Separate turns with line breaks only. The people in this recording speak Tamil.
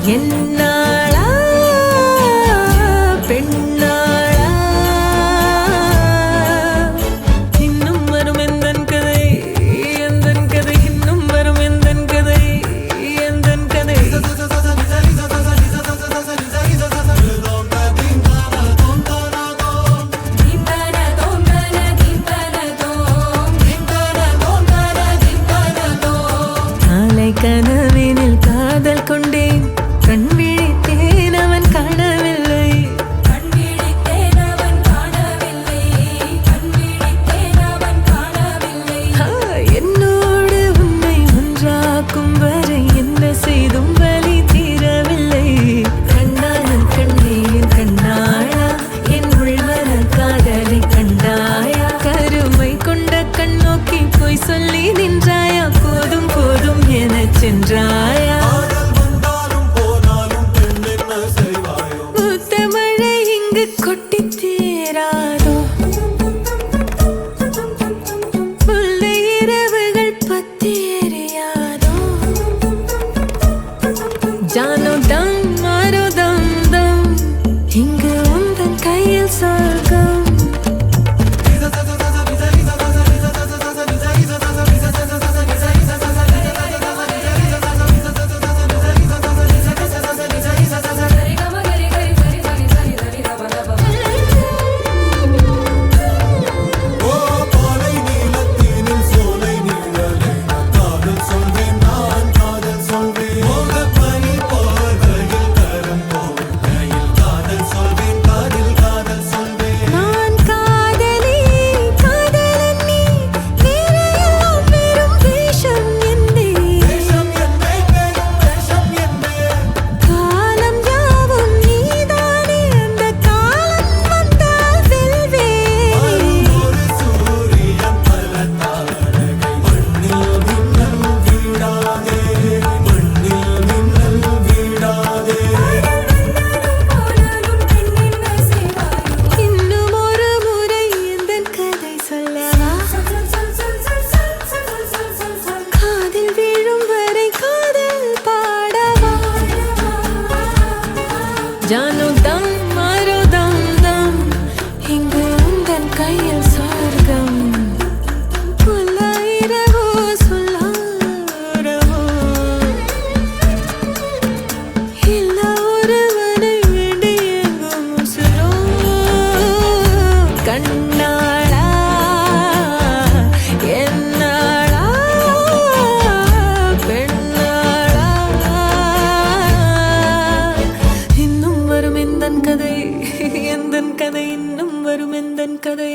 என்னாளா பெண்ணாளா இன்னும் வரும் எந்தன் கதை இன்னும் வரும் எந்தன் கதை நாளை கனவினில் காதல் கொண்டேன் கண் விழித்தேன் அவன் காணவில்லை என்னோடு உன்னை ஒன்றாக்கும் வரை என்ன செய்தும் வலி தீரவில்லை கண்ணானன் கண்ணேன் கண்ணாளா என் உள்மன காதலை கண்டாயா கருமை கொண்ட கண் நோக்கி போய் சொல்லி நின்றாயா போதும் போதும் எனச் சென்றாயா மழை இங்கு கொட்டி தீராதோ முல்லை இரவுகள் பத்தி எரியாதோ ஜானோ தம் மாரோ தம் தம் இங்கு உந்தன் கையில் சொர்க்கம் ஜானோ தம் மாரோ தம் தம் இங்கு உந்தன் கையில் சொர்க்கம் புல்லாயிரவோ சொல்லாரவோ இல்ல ஒருவனை வேண்டி எங்கும் உசுரோ கண்ணாளா என்னாளா பெண்ணாளா எந்தன் கதை இன்னும் வரும் எந்தன் கதை